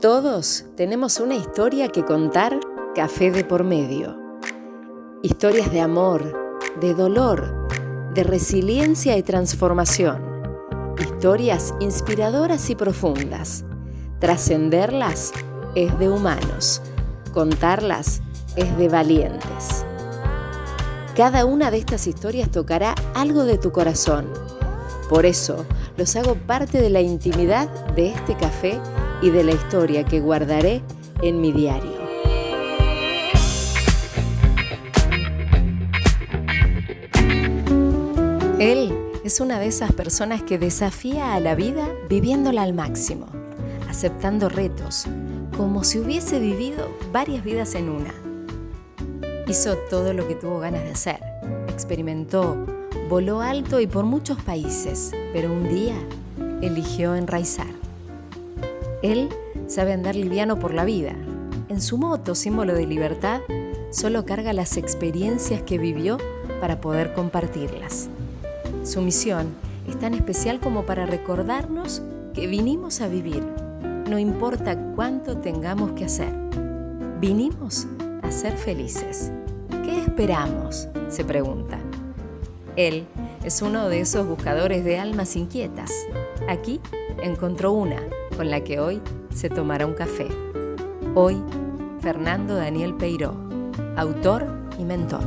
Todos tenemos una historia que contar, café de por medio. Historias de amor, de dolor, de resiliencia y transformación. Historias inspiradoras y profundas. Trascenderlas es de humanos. Contarlas es de valientes. Cada una de estas historias tocará algo de tu corazón. Por eso, los hago parte de la intimidad de este café y de la historia que guardaré en mi diario. Él es una de esas personas que desafía a la vida viviéndola al máximo, aceptando retos, como si hubiese vivido varias vidas en una. Hizo todo lo que tuvo ganas de hacer, experimentó, voló alto y por muchos países, pero un día eligió enraizar. Él sabe andar liviano por la vida. En su moto, símbolo de libertad, solo carga las experiencias que vivió para poder compartirlas. Su misión es tan especial como para recordarnos que vinimos a vivir, no importa cuánto tengamos que hacer. Vinimos a ser felices. ¿Qué esperamos?, se pregunta. Él es uno de esos buscadores de almas inquietas. Aquí encontró una con la que hoy se tomará un café. Hoy, Fernando Daniel Peiró, autor y mentor.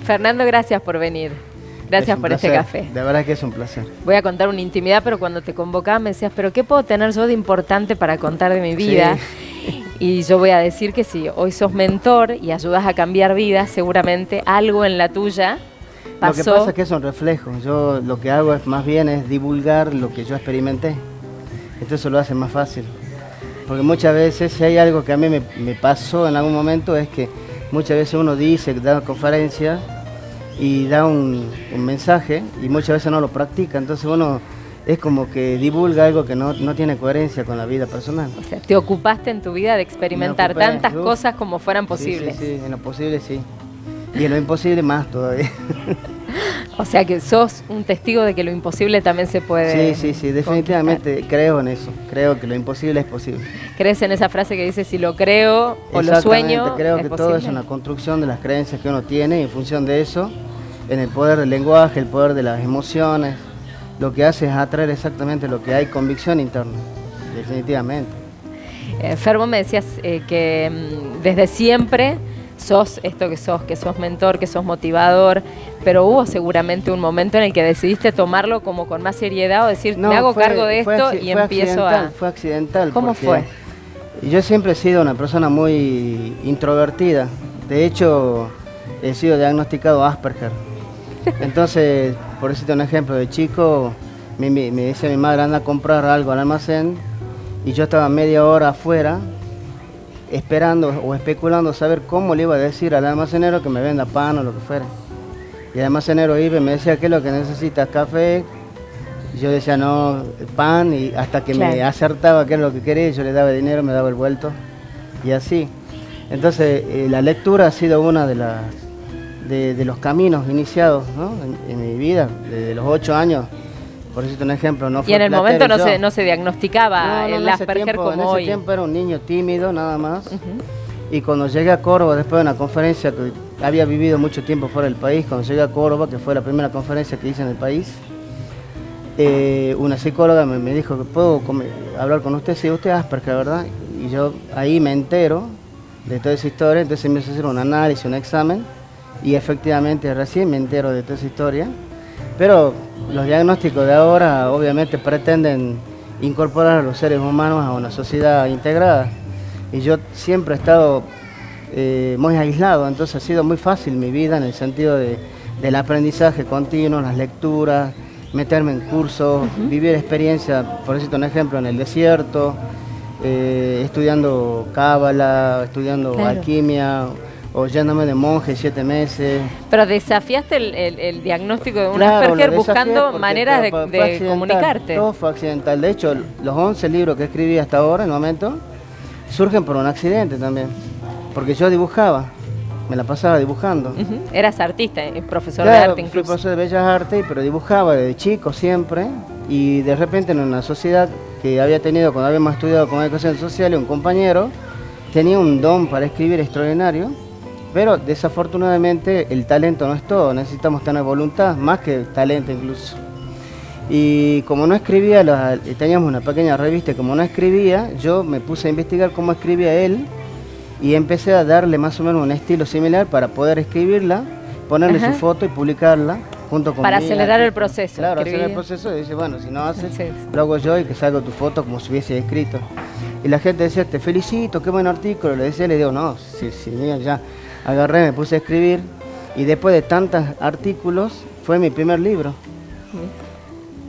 Fernando, gracias por venir. Gracias por este café. De verdad que es un placer. Voy a contar una intimidad, pero cuando te convocaba me decías, ¿pero qué puedo tener yo de importante para contar de mi vida? Sí. Y yo voy a decir que sí, hoy sos mentor y ayudas a cambiar vidas, seguramente algo en la tuya pasó. Lo que pasa es que es un reflejo. Yo lo que hago es más bien es divulgar lo que yo experimenté. Entonces lo hace más fácil. Porque muchas veces, si hay algo que a mí me pasó en algún momento, es que muchas veces uno dice, da una conferencia y da un mensaje y muchas veces no lo practica. Entonces uno es como que divulga algo que no tiene coherencia con la vida personal. O sea, te ocupaste en tu vida de experimentar tantas cosas como fueran posibles. Sí, en lo posible sí. Y en lo imposible más todavía. O sea que sos un testigo de que lo imposible también se puede Sí, definitivamente conquistar. Creo en eso. Creo que lo imposible es posible. ¿Crees en esa frase que dice si lo creo o lo sueño? Creo que todo es una construcción de las creencias que uno tiene y en función de eso, en el poder del lenguaje, el poder de las emociones, lo que hace es atraer exactamente lo que hay, convicción interna, definitivamente. Fer, vos me decías que desde siempre sos esto que sos mentor, que sos motivador, pero hubo seguramente un momento en el que decidiste tomarlo como con más seriedad o decir, me hago cargo de esto y empiezo a... Fue accidental. ¿Cómo fue? Yo siempre he sido una persona muy introvertida. De hecho, he sido diagnosticado Asperger. Entonces, por decirte un ejemplo, de chico, me decía mi madre, anda a comprar algo al almacén, y yo estaba media hora afuera, esperando o especulando saber cómo le iba a decir al almacenero que me venda pan o lo que fuera. Y el almacenero iba y me decía, ¿qué es lo que necesitas? ¿Café? Y yo decía, no, pan, y hasta que me acertaba qué es lo que quería, yo le daba dinero, me daba el vuelto, y así. Entonces, la lectura ha sido una de los caminos iniciados, ¿no? en mi vida, desde los 8 años. Por decirte un ejemplo, no fue. Y en el momento no se diagnosticaba el Asperger como hoy. En ese tiempo era un niño tímido, nada más. Y cuando llegué a Córdoba, después de una conferencia que había vivido mucho tiempo fuera del país, cuando llegué a Córdoba, que fue la primera conferencia que hice en el país, una psicóloga me dijo, ¿puedo hablar con usted? Sí, usted es Asperger, ¿verdad? Y yo ahí me entero de toda esa historia, entonces me hizo hacer un análisis, un examen, y efectivamente recién me entero de toda esa historia. Pero los diagnósticos de ahora obviamente pretenden incorporar a los seres humanos a una sociedad integrada. Y yo siempre he estado muy aislado, entonces ha sido muy fácil mi vida en el sentido del aprendizaje continuo, las lecturas, meterme en cursos, vivir experiencias, por decirte un ejemplo, en el desierto, estudiando cábala, estudiando alquimia, o yéndome de monje 7 meses. Pero desafiaste el diagnóstico de un Asperger buscando maneras de comunicarte. Todo fue accidental. De hecho, los 11 libros que escribí hasta ahora, en el momento, surgen por un accidente también. Porque yo dibujaba, me la pasaba dibujando. Eras artista, profesor de arte incluso. Fui profesor de Bellas Artes, pero dibujaba desde chico siempre. y de repente en una sociedad que había tenido cuando habíamos estudiado comunicación social, un compañero tenía un don para escribir extraordinario, pero desafortunadamente el talento no es todo, necesitamos tener voluntad, más que talento incluso. Y como no escribía, teníamos una pequeña revista, y como no escribía, yo me puse a investigar cómo escribía él y empecé a darle más o menos un estilo similar para poder escribirla, ponerle su foto y publicarla junto con para acelerar el proceso. Claro, acelerar el proceso y dice, bueno, si no haces, lo hago yo y que salga tu foto como si hubiese escrito. Y la gente decía, te felicito, qué buen artículo. Le digo, no, sí, mira, ya agarré, me puse a escribir y después de tantos artículos fue mi primer libro.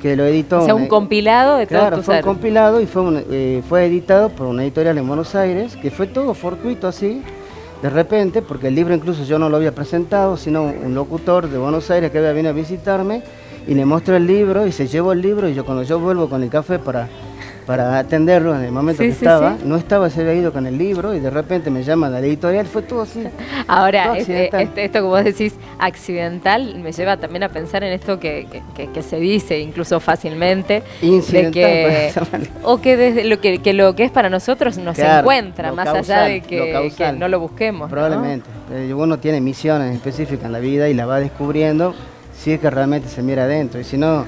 Que lo editó. O sea, un compilado de claro, todos tus fue un compilado y fue editado por una editorial en Buenos Aires, que fue todo fortuito así, de repente, porque el libro incluso yo no lo había presentado, sino un locutor de Buenos Aires que había venido a visitarme y le mostró el libro y se llevó el libro y yo cuando yo vuelvo con el café para atenderlo en el momento no estaba, se había ido con el libro y de repente me llama la editorial, fue todo así. Ahora, esto que vos decís accidental me lleva también a pensar en esto que se dice incluso fácilmente, o que desde lo que es para nosotros nos encuentra, más allá de que no lo busquemos. Probablemente, ¿no? Uno tiene misiones específicas en la vida y la va descubriendo si es que realmente se mira adentro, y si no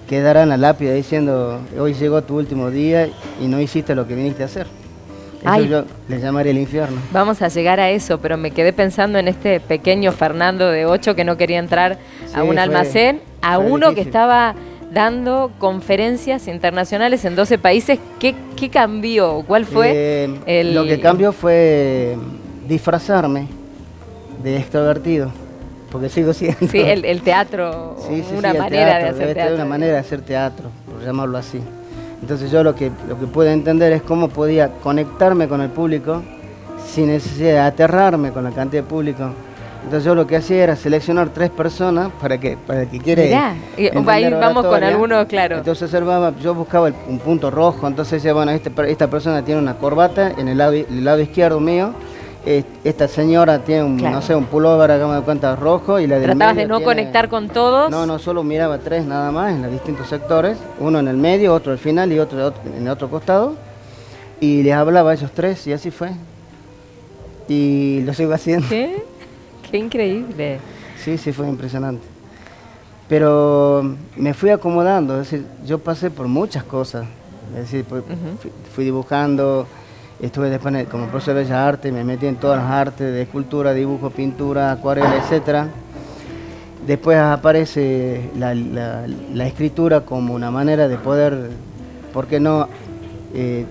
quedará en la lápida diciendo, hoy llegó tu último día y no hiciste lo que viniste a hacer. Eso yo le llamaría el infierno. Vamos a llegar a eso, pero me quedé pensando en este pequeño Fernando de 8 que no quería entrar a un almacén, a uno difícil, que estaba dando conferencias internacionales en 12 países. ¿Qué cambió? ¿Cuál fue? Lo que cambió fue disfrazarme de extrovertido. Porque sigo siendo. Sí, el teatro, una manera de hacer teatro. Una manera de hacer teatro, por llamarlo así. Entonces yo lo que pude entender es cómo podía conectarme con el público sin necesidad de aterrarme con la cantidad de público. Entonces yo lo que hacía era seleccionar 3 personas para que quiere. Ahí vamos con algunos, claro. Entonces yo buscaba un punto rojo, entonces decía, bueno, esta persona tiene una corbata en el lado izquierdo mío. Esta señora tiene un pullover, hagamos de cuenta, rojo, y la del ¿Tratabas medio de no conectar con todos? No, solo miraba 3 nada más en los distintos sectores, uno en el medio, otro al final y otro en el otro costado, y les hablaba a esos 3 y así fue. Y lo sigo haciendo. ¿Qué? ¡Qué increíble! Sí, fue impresionante. Pero me fui acomodando, es decir, yo pasé por muchas cosas, es decir, fui dibujando. Estuve después como profesor de Bellas Artes, me metí en todas las artes, de escultura, dibujo, pintura, acuarela, etc. Después aparece la escritura como una manera de poder, ¿por qué no?,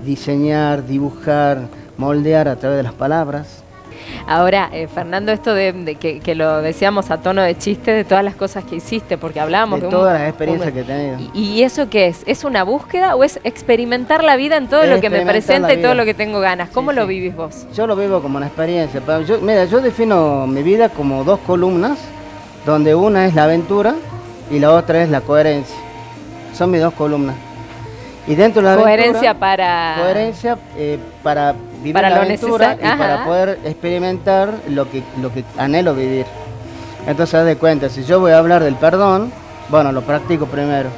diseñar, dibujar, moldear a través de las palabras. Ahora, Fernando, esto de que lo decíamos a tono de chiste, de todas las cosas que hiciste, porque hablábamos de todas las experiencias que he tenido. ¿Y eso qué es? ¿Es una búsqueda o es experimentar la vida en todo lo que me presenta y todo lo que tengo ganas? ¿Cómo lo vivís vos? Yo lo vivo como una experiencia. Yo defino mi vida como 2 columnas, donde una es la aventura y la otra es la coherencia. Son mis 2 columnas. Y dentro de la coherencia para vivir la aventura y para poder experimentar lo que anhelo vivir. Entonces, haz de cuenta, si yo voy a hablar del perdón, bueno, lo practico primero.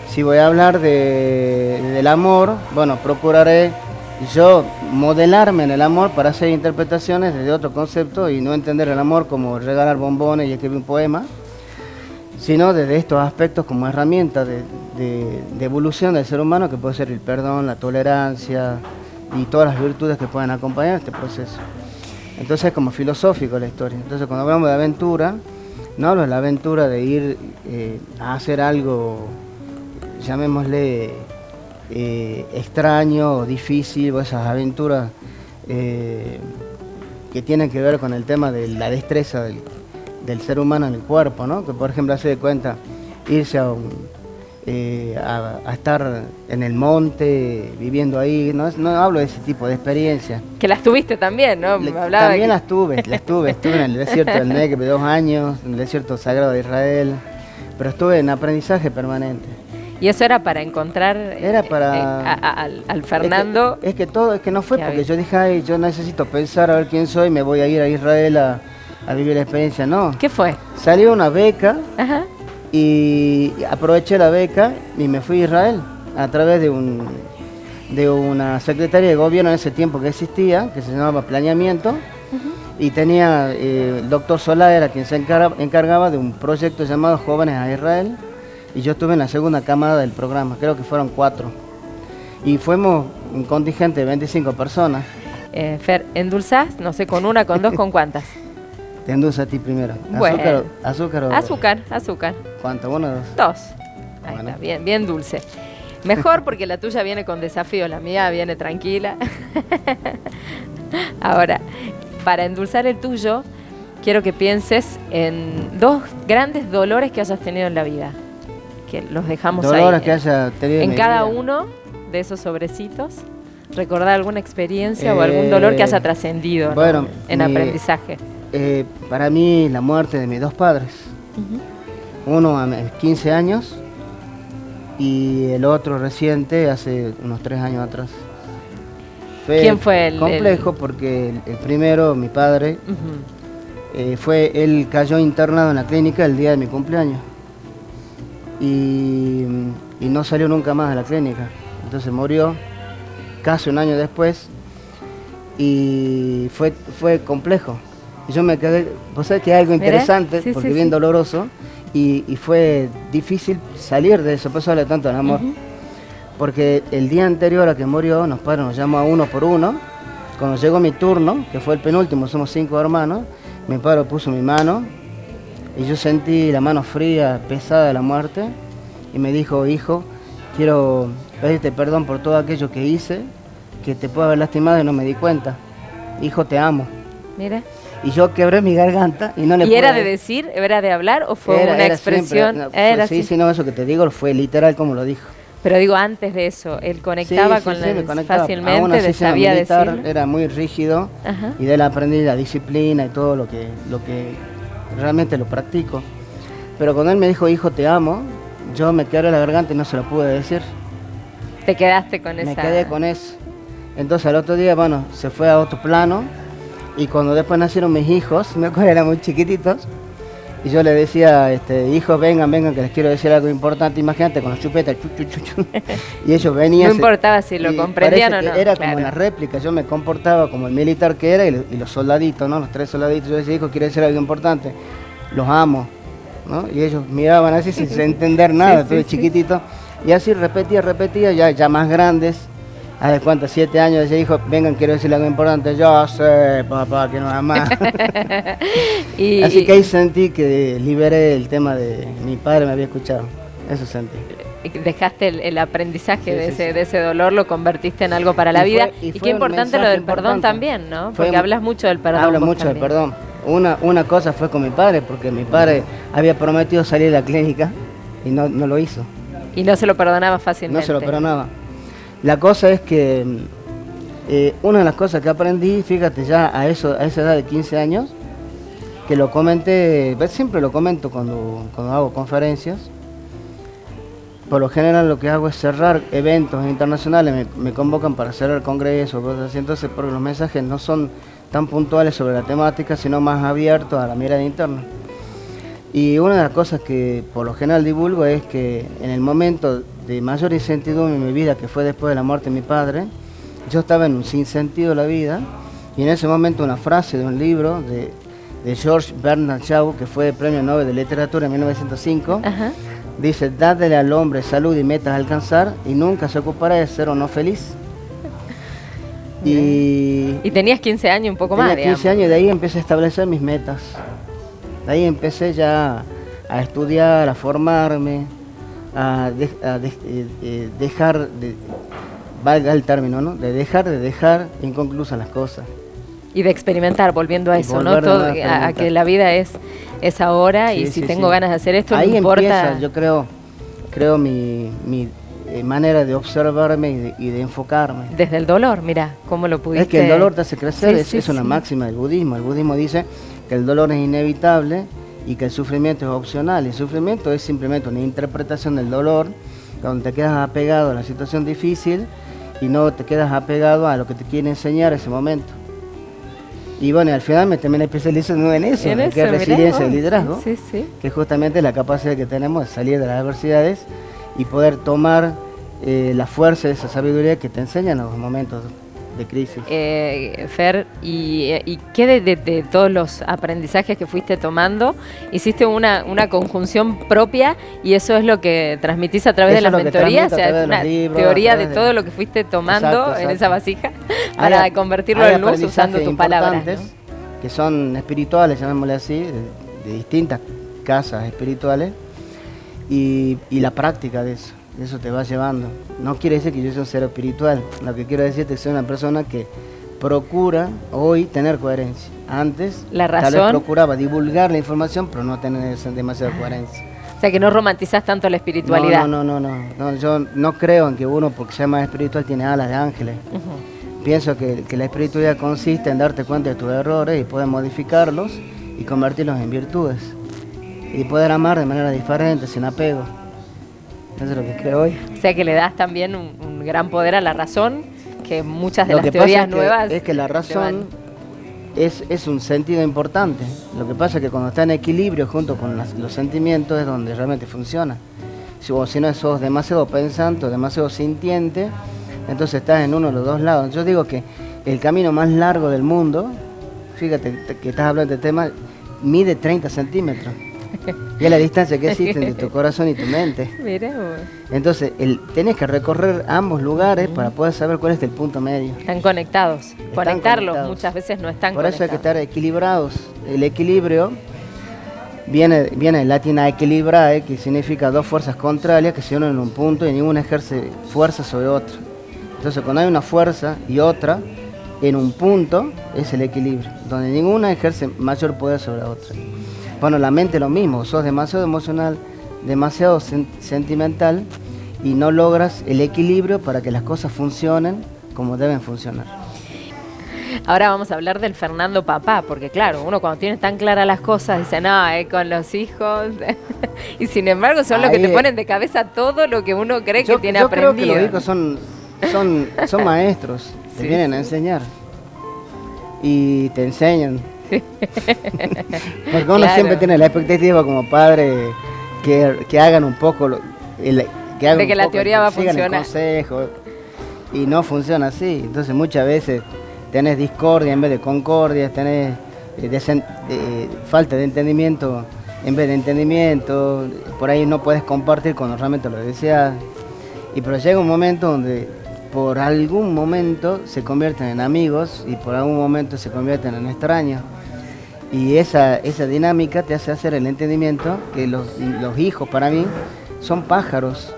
Si voy a hablar del amor, bueno, procuraré yo modelarme en el amor para hacer interpretaciones desde otro concepto y no entender el amor como regalar bombones y escribir un poema, sino desde estos aspectos como herramienta de evolución del ser humano, que puede ser el perdón, la tolerancia y todas las virtudes que pueden acompañar este proceso. Entonces es como filosófico la historia. Entonces cuando hablamos de aventura, no hablo de la aventura de ir a hacer algo, llamémosle extraño o difícil, o esas aventuras que tienen que ver con el tema de la destreza del ser humano en el cuerpo, ¿no? Que por ejemplo hace de cuenta irse a estar en el monte, viviendo ahí, no hablo de ese tipo de experiencias. Que las tuviste también, ¿no? También las tuve, estuve en el desierto del Negev 2 años, en el desierto sagrado de Israel, pero estuve en aprendizaje permanente. Y eso era para encontrar al Fernando. Es que no fue porque yo dije, ay, yo necesito pensar a ver quién soy, me voy a ir a Israel a vivir la experiencia, no. ¿Qué fue? Salió una beca Y aproveché la beca y me fui a Israel a través de una secretaría de gobierno en ese tiempo que existía, que se llamaba Planeamiento, y tenía el doctor Solá, era quien se encargaba de un proyecto llamado Jóvenes a Israel, y yo estuve en la segunda cámara del programa, creo que fueron 4. Y fuimos un contingente de 25 personas. Fer, ¿endulzás? No sé, ¿con una, con dos, con cuántas? Te endulzo a ti primero. Bueno. ¿Azúcar? ¿Cuánto? ¿Uno o dos? 2. Ahí Bueno. está, bien, bien dulce. Mejor porque la tuya viene con desafío, la mía viene tranquila. Ahora, para endulzar el tuyo, quiero que pienses en 2 grandes dolores que hayas tenido en la vida. Que los dejamos Dolores ahí. que haya tenido En mi cada vida. uno de esos sobrecitos, recordar alguna experiencia o algún dolor que haya trascendido, ¿no? bueno, En aprendizaje. Para mí, la muerte de mis 2 padres. Uno a mis 15 años y el otro reciente, hace unos 3 años atrás. ¿Quién fue el complejo porque el primero, mi padre, él cayó internado en la clínica el día de mi cumpleaños y no salió nunca más de la clínica. Entonces murió casi un año después y fue complejo. Y yo me quedé, vos sabés que es algo interesante, sí, porque sí, bien sí. doloroso, y fue difícil salir de eso, por eso habla tanto del amor. Porque el día anterior a que murió, nos llamó a uno por uno. Cuando llegó mi turno, que fue el penúltimo, somos 5 hermanos, mi padre puso mi mano y yo sentí la mano fría, pesada de la muerte, y me dijo: hijo, quiero pedirte perdón por todo aquello que hice, que te puedo haber lastimado y no me di cuenta. Hijo, te amo. Mira. Y yo quebré mi garganta y no le ¿Y pude... era de decir, era de hablar o fue una expresión? Siempre, Era sí, así. sí, no, eso que te digo fue literal como lo dijo. Pero digo, antes de eso, él conectaba Sí, con sí, me conectaba. Aún fácilmente, así, siendo sabía militar, decirlo. era muy rígido. Ajá. Y de él aprendí la disciplina y todo lo que realmente lo practico. Pero cuando él me dijo: hijo, te amo, yo me quebré la garganta y no se lo pude decir. Te quedaste con esa... Me quedé con eso. Entonces al otro día, bueno, se fue a otro plano. Y cuando después nacieron mis hijos, me acuerdo, eran muy chiquititos, y yo les decía: hijos, vengan, que les quiero decir algo importante. Imagínate con los chupetas, chu. Y ellos venían. No importaba si lo y comprendían o parece no. que era claro. como una réplica, yo me comportaba como el militar que era, y los soldaditos, ¿no? Los 3 soldaditos. Yo decía: hijo, quiero decir algo importante, los amo, ¿no? Y ellos miraban así sin entender nada, Sí, entonces sí. chiquitito. Y así repetía, ya más grandes. ¿A de cuántos? 7 años, decía: hijo, vengan, quiero decirle algo importante. Yo sé, papá, que no es más. Así que ahí sentí que liberé el tema de mi padre, me había escuchado. Eso sentí. Dejaste el aprendizaje Sí, de, sí, ese, sí. de ese dolor, lo convertiste en algo para la Y vida. fue Y qué un importante lo mensaje del perdón importante. también, ¿no? Fue Porque hablas mucho del perdón. Hablo vos mucho del también. perdón. Una cosa fue con mi padre, porque mi padre había prometido salir de la clínica y no lo hizo. Y no se lo perdonaba fácilmente. No se lo perdonaba. La cosa es que una de las cosas que aprendí, fíjate, ya a esa edad de 15 años, que lo comenté, siempre lo comento cuando hago conferencias. Por lo general lo que hago es cerrar eventos internacionales, me convocan para cerrar congresos, cosas así, entonces porque los mensajes no son tan puntuales sobre la temática, sino más abiertos a la mirada interna. Y una de las cosas que por lo general divulgo es que en el momento de mayor incertidumbre en mi vida, que fue después de la muerte de mi padre, yo estaba en un sinsentido de la vida, y en ese momento una frase de un libro de George Bernard Shaw, que fue Premio Nobel de Literatura en 1905, Ajá. dice: dadle al hombre salud y metas a alcanzar, y nunca se ocupará de ser o no feliz. Y tenías 15 años, un poco tenía más, 15 digamos. años, y de ahí empecé a establecer mis metas. De ahí empecé ya a estudiar, a formarme, dejar de, valga el término, ¿no? De dejar inconclusas las cosas. Y de experimentar, volviendo a Y eso, ¿no? volver de Todo, nuevo a experimentar. a que la vida es ahora, y Sí, si sí, tengo sí. ganas de hacer esto, Ahí no importa. empieza, yo creo mi manera de observarme y de enfocarme. Desde el dolor, mira, cómo lo pudiste. Es que el dolor te hace crecer, Sí, es sí, una sí. máxima del budismo. El budismo dice que el dolor es inevitable y que el sufrimiento es opcional. El sufrimiento es simplemente una interpretación del dolor, donde te quedas apegado a la situación difícil y no te quedas apegado a lo que te quiere enseñar ese momento. Y bueno, al final me terminé especializando en eso, que es resiliencia y liderazgo, sí, sí. que es justamente la capacidad que tenemos de salir de las adversidades y poder tomar la fuerza de esa sabiduría que te enseñan en los momentos de crisis. Fer, ¿y qué de todos los aprendizajes que fuiste tomando? Hiciste una conjunción propia y eso es lo que transmitís a través de las mentorías, o sea, es una teoría de todo lo que fuiste tomando en esa vasija para convertirlo en luz usando tus palabras, ¿no? Que son espirituales, llamémosle así, de distintas casas espirituales y la práctica de eso te va llevando. No quiere decir que yo sea un ser espiritual, lo que quiero decir es que soy una persona que procura hoy tener coherencia. Antes la razón, tal vez procuraba divulgar la información, pero no tener demasiada coherencia. O sea, que no romantizás tanto la espiritualidad. No, yo no creo en que uno, porque sea más espiritual, tiene alas de ángeles. Pienso que la espiritualidad consiste en darte cuenta de tus errores y poder modificarlos y convertirlos en virtudes. Y poder amar de manera diferente, sin apego. Eso es lo que creo hoy. O sea, que le das también un gran poder a la razón, que muchas de las teorías nuevas... Es que la razón es un sentido importante. Lo que pasa es que cuando está en equilibrio junto con los sentimientos es donde realmente funciona. Si no sos demasiado pensante o demasiado sintiente, entonces estás en uno de los dos lados. Yo digo que el camino más largo del mundo, fíjate que estás hablando de tema, mide 30 centímetros. Y es la distancia que existe entre tu corazón y tu mente. Mira. Entonces, tenés que recorrer ambos lugares para poder saber cuál es el punto medio. Están conectados. Conectarlos muchas veces no están conectados. Por eso hay que estar equilibrados. El equilibrio viene del latín equilibrae, que significa dos fuerzas contrarias que se unen en un punto y ninguna ejerce fuerza sobre otra. Entonces, cuando hay una fuerza y otra en un punto, es el equilibrio, donde ninguna ejerce mayor poder sobre la otra. Bueno, la mente lo mismo, sos demasiado emocional, demasiado sentimental y no logras el equilibrio para que las cosas funcionen como deben funcionar. Ahora vamos a hablar del Fernando papá, porque claro, uno cuando tiene tan claras las cosas dice, no, con los hijos, y sin embargo son los que te ponen de cabeza todo lo que uno cree que tiene aprendido. Yo creo que los hijos son maestros, te vienen a enseñar y te enseñan. Porque uno siempre tiene la expectativa como padre que hagan un poco de que la teoría va a funcionar, el consejo, y no funciona así. Entonces muchas veces tenés discordia en vez de concordia, tenés falta de entendimiento en vez de entendimiento, por ahí no puedes compartir cuando realmente lo deseas, pero llega un momento donde por algún momento se convierten en amigos y por algún momento se convierten en extraños. Y esa dinámica te hace hacer el entendimiento que los hijos para mí son pájaros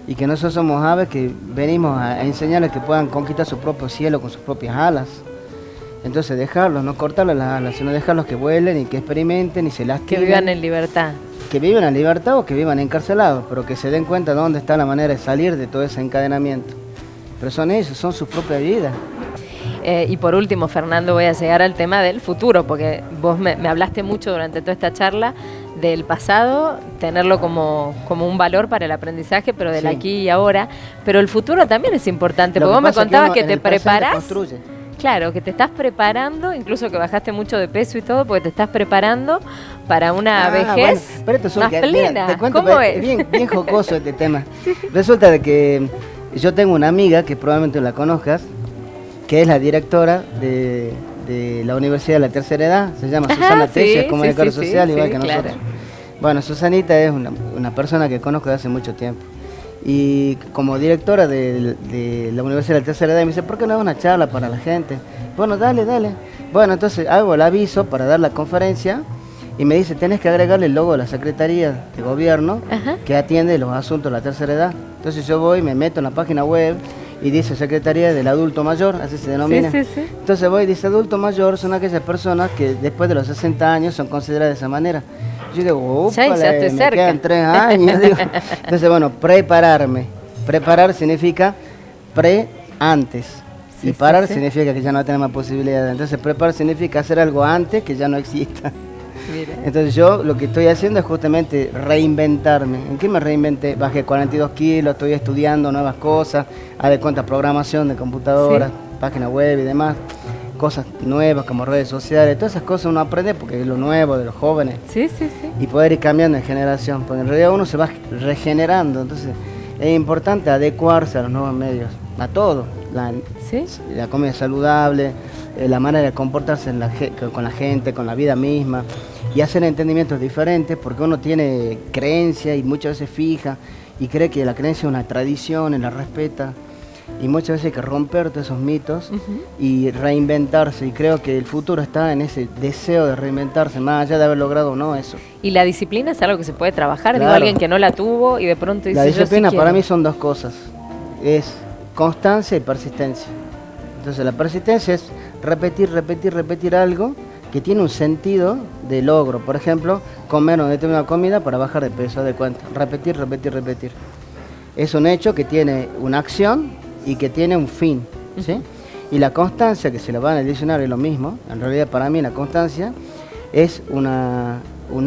y que nosotros somos aves que venimos a enseñarles que puedan conquistar su propio cielo con sus propias alas. Entonces dejarlos, no cortarles las alas, sino dejarlos que vuelen y que experimenten y se lastimen. Que vivan en libertad. Que vivan en libertad o que vivan encarcelados, pero que se den cuenta de dónde está la manera de salir de todo ese encadenamiento. Pero son ellos, son su propia vida. Y por último, Fernando, voy a llegar al tema del futuro, porque vos me hablaste mucho durante toda esta charla del pasado, tenerlo como un valor para el aprendizaje, pero del aquí y ahora. Pero el futuro también es importante, porque vos me contabas que te preparás. Claro, que te estás preparando, incluso que bajaste mucho de peso y todo, porque te estás preparando para una vejez más plena. Te cuento, ¿Cómo es? Bien jocoso este tema. Sí. Resulta de que yo tengo una amiga que probablemente la conozcas, que es la directora de la Universidad de la Tercera Edad, se llama Susana Tesia, es comunicadora social, igual que nosotros. Claro. Bueno, Susanita es una persona que conozco desde hace mucho tiempo. Y como directora de la Universidad de la Tercera Edad, me dice, ¿por qué no hago una charla para la gente? Bueno, dale. Bueno, entonces hago el aviso para dar la conferencia y me dice, tenés que agregarle el logo de la Secretaría de Gobierno que atiende los asuntos de la tercera edad. Entonces yo voy, me meto en la página web y dice Secretaría del Adulto Mayor, así se denomina. Sí. Entonces voy y dice, adulto mayor son aquellas personas que después de los 60 años son consideradas de esa manera. Yo digo, ya estoy cerca. Quedan 3 años. Digo. Entonces, bueno, prepararme. Preparar significa antes. Y parar significa que ya no tenemos más posibilidades. Entonces, preparar significa hacer algo antes que ya no exista. Mira. Entonces, yo lo que estoy haciendo es justamente reinventarme. ¿En qué me reinventé? Bajé 42 kilos, estoy estudiando nuevas cosas, haz de cuenta programación de computadoras, página web y demás. cosas nuevas como redes sociales, todas esas cosas uno aprende porque es lo nuevo de los jóvenes. Sí, sí, sí. Y poder ir cambiando de generación, porque en realidad uno se va regenerando, entonces es importante adecuarse a los nuevos medios, a todo, ¿Sí? la comida saludable, la manera de comportarse con la gente, con la vida misma, y hacer entendimientos diferentes, porque uno tiene creencias y muchas veces fija, y cree que la creencia es una tradición y la respeta, y muchas veces hay que romper todos esos mitos y reinventarse, y creo que el futuro está en ese deseo de reinventarse, más allá de haber logrado o no eso. Y la disciplina es algo que se puede trabajar, Claro. digo, alguien que no la tuvo y de pronto dice, La disciplina yo sí para quiero. mí son dos cosas, es constancia y persistencia. Entonces la persistencia es repetir algo que tiene un sentido de logro. Por ejemplo, comer una determinada comida para bajar de peso, de cuenta. Repetir. Es un hecho que tiene una acción y que tiene un fin, ¿sí? Y la constancia, que se lo va en el diccionario, es lo mismo. En realidad para mí la constancia es un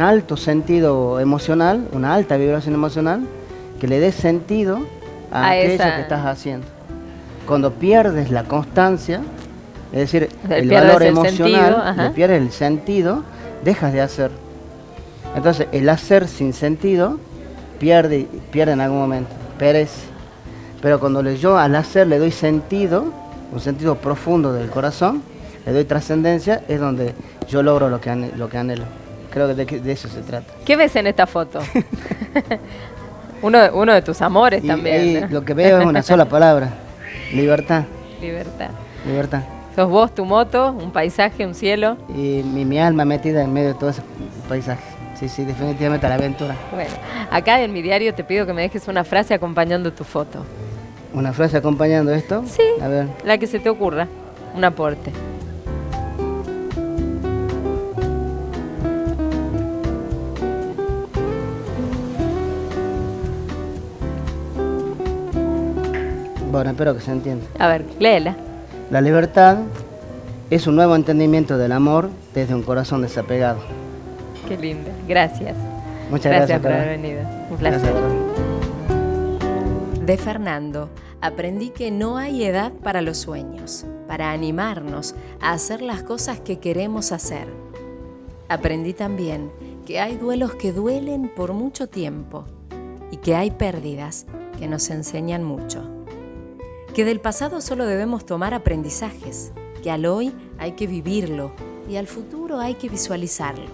alto sentido emocional, una alta vibración emocional, que le dé sentido a aquello que estás haciendo. Cuando pierdes la constancia, es decir, el valor emocional, le pierdes el sentido, dejas de hacer. Entonces, el hacer sin sentido pierde en algún momento, perece. Pero cuando yo al hacer le doy sentido, un sentido profundo del corazón, le doy trascendencia, es donde yo logro lo que anhelo. Creo que de eso se trata. ¿Qué ves en esta foto? uno de tus amores también. Ahí, ¿no? lo que veo es una sola palabra: libertad. Libertad. Sos vos, tu moto, un paisaje, un cielo. Y mi alma metida en medio de todo ese paisaje. Sí, definitivamente a la aventura. Bueno, acá en mi diario te pido que me dejes una frase acompañando tu foto. ¿Una frase acompañando esto? Sí, a ver. La que se te ocurra, un aporte. Bueno, espero que se entienda. A ver, léela. La libertad es un nuevo entendimiento del amor desde un corazón desapegado. Qué lindo, gracias. Muchas gracias por haber venido. Un placer. Gracias. De Fernando, aprendí que no hay edad para los sueños, para animarnos a hacer las cosas que queremos hacer. Aprendí también que hay duelos que duelen por mucho tiempo y que hay pérdidas que nos enseñan mucho. Que del pasado solo debemos tomar aprendizajes, que al hoy hay que vivirlo y al futuro hay que visualizarlo,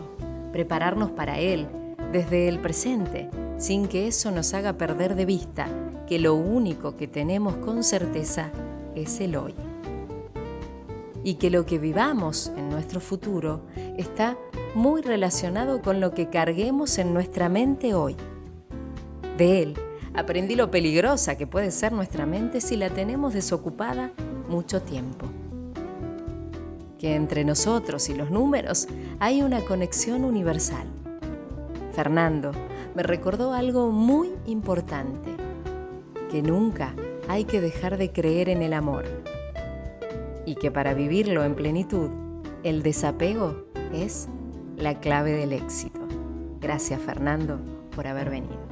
prepararnos para él desde el presente, sin que eso nos haga perder de vista que lo único que tenemos con certeza es el hoy. Y que lo que vivamos en nuestro futuro está muy relacionado con lo que carguemos en nuestra mente hoy. De él aprendí lo peligrosa que puede ser nuestra mente si la tenemos desocupada mucho tiempo. Que entre nosotros y los números hay una conexión universal. Fernando me recordó algo muy importante, que nunca hay que dejar de creer en el amor y que para vivirlo en plenitud, el desapego es la clave del éxito. Gracias, Fernando, por haber venido.